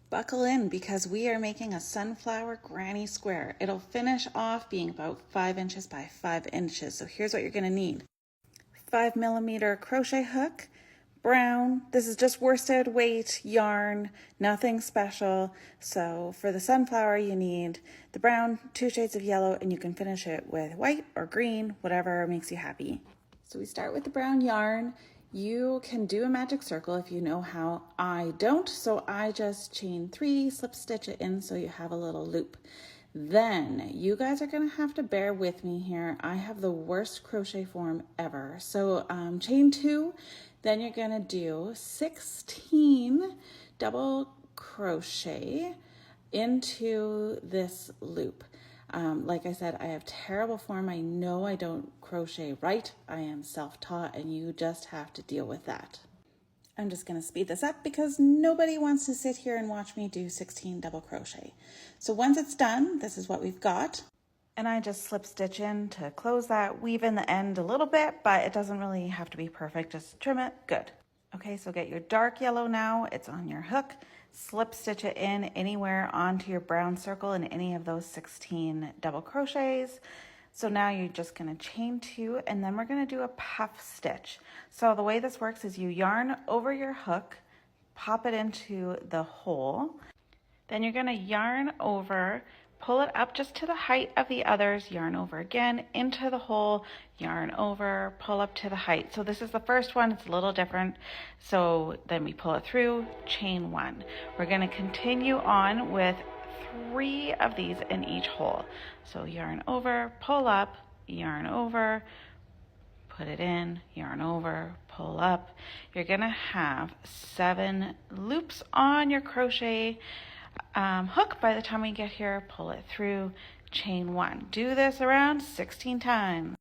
Buckle in because we are making a sunflower granny square. It'll finish off being about 5 inches by 5 inches. So here's what you're going to need. 5mm crochet hook, brown. This is just worsted weight yarn, nothing special. So for the sunflower, you need the brown, 2 shades of yellow, and you can finish it with white or green, whatever makes you happy. So we start with the brown yarn. You can do a magic circle if you know how. I don't, so I just chain 3, slip stitch it in so you have a little loop. Then you guys are gonna have to bear with me here. I have the worst crochet form ever. So chain 2, then you're gonna do 16 double crochet into this loop. Like I said, I have terrible form. I know I don't crochet right. I am self-taught and you just have to deal with that. I'm just going to speed this up because nobody wants to sit here and watch me do 16 double crochet. So once it's done, this is what we've got. And I just slip stitch in to close that, weave in the end a little bit, but it doesn't really have to be perfect. Just trim it. Good. Okay, so get your dark yellow now. It's on your hook. Slip stitch it in anywhere onto your brown circle in any of those 16 double crochets. So now you're just going to chain 2 and then we're going to do a puff stitch. So the way this works is you yarn over your hook, pop it into the hole. Then you're going to yarn over, pull it up just to the height of the others, yarn over again into the hole, yarn over, pull up to the height. So this is the first one, it's a little different. So then we pull it through, chain 1. We're going to continue on with 3 of these in each hole. So yarn over, pull up, yarn over, put it in, yarn over, pull up. You're going to have 7 loops on your crochet hook by the time we get here. Pull it through, chain 1. Do this around 16 times.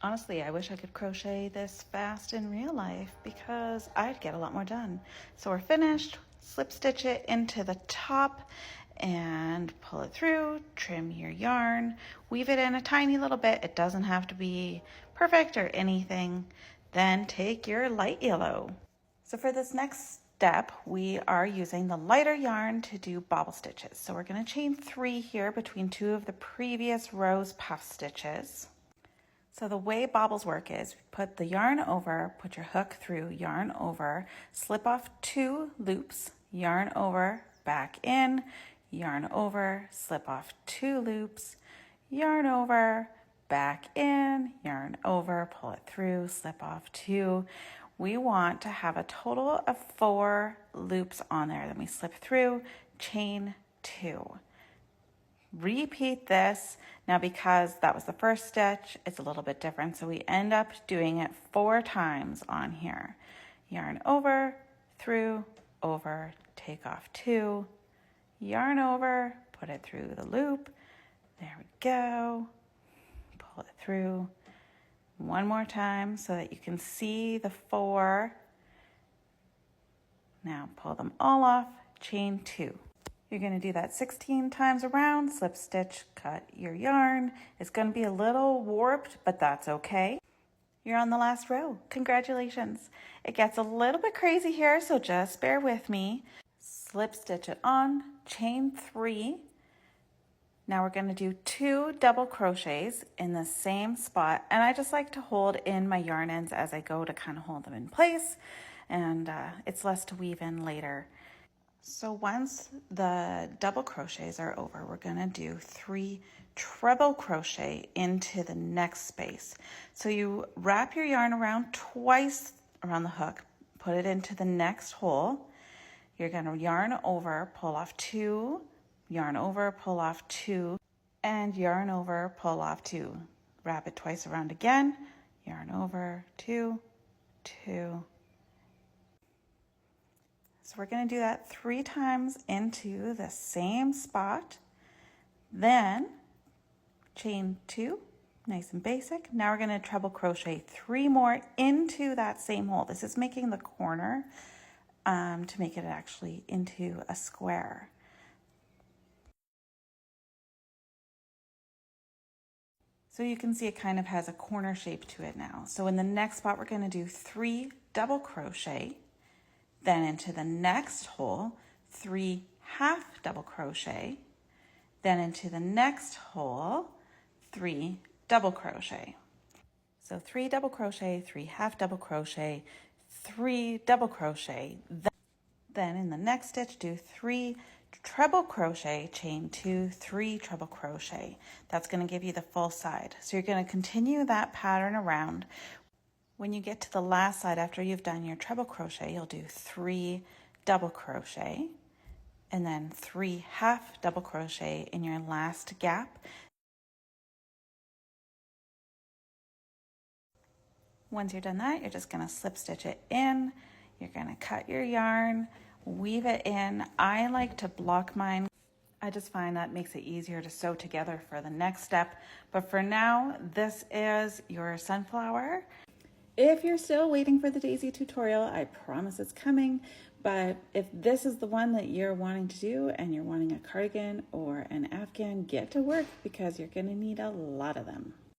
Honestly, I wish I could crochet this fast in real life because I'd get a lot more done. So we're finished. Slip stitch it into the top and pull it through, trim your yarn, weave it in a tiny little bit. It doesn't have to be perfect or anything. Then take your light yellow. So for this next step, we are using the lighter yarn to do bobble stitches. So we're going to chain 3 here between 2 of the previous rows puff stitches. So the way bobbles work is put the yarn over, put your hook through, yarn over, slip off 2 loops, yarn over, back in, yarn over, slip off 2 loops, yarn over, back in, yarn over, pull it through, slip off 2. We want to have a total of 4 loops on there. Then we slip through, chain 2. Repeat this. Now because that was the first stitch, it's a little bit different. So we end up doing it 4 times on here. Yarn over, through, over, take off 2, yarn over, put it through the loop. There we go. Pull it through. One more time so that you can see the 4. Now pull them all off, chain 2. You're going to do that 16 times around, slip stitch, cut your yarn. It's going to be a little warped, but that's okay. You're on the last row. Congratulations. It gets a little bit crazy here, so just bear with me. Slip stitch it on, chain 3. Now we're going to do 2 double crochets in the same spot, and I just like to hold in my yarn ends as I go to kind of hold them in place, and it's less to weave in later. So once the double crochets are over, we're going to do 3 treble crochet into the next space. So you wrap your yarn around twice around the hook, put it into the next hole. You're going to yarn over, pull off 2, yarn over, pull off 2, and yarn over, pull off 2. Wrap it twice around again, yarn over, 2, 2. So we're going to do that 3 times into the same spot. Then chain 2, nice and basic. Now we're going to treble crochet 3 more into that same hole. This is making the corner to make it actually into a square. So you can see it kind of has a corner shape to it now. So in the next spot, we're going to do 3 double crochet, then into the next hole, 3 half double crochet, then into the next hole, 3 double crochet. So 3 double crochet, 3 half double crochet, 3 double crochet. Then in the next stitch, do 3 treble crochet, chain 2, 3 treble crochet. That's going to give you the full side. So you're going to continue that pattern around. When you get to the last side after you've done your treble crochet, you'll do 3 double crochet and then 3 half double crochet in your last gap. Once you're done that, you're just going to slip stitch it in. You're going to cut your yarn, weave it in. I like to block mine. I just find that makes it easier to sew together for the next step. But for now, this is your sunflower. If you're still waiting for the daisy tutorial, I promise it's coming. But if this is the one that you're wanting to do and you're wanting a cardigan or an afghan, get to work because you're going to need a lot of them.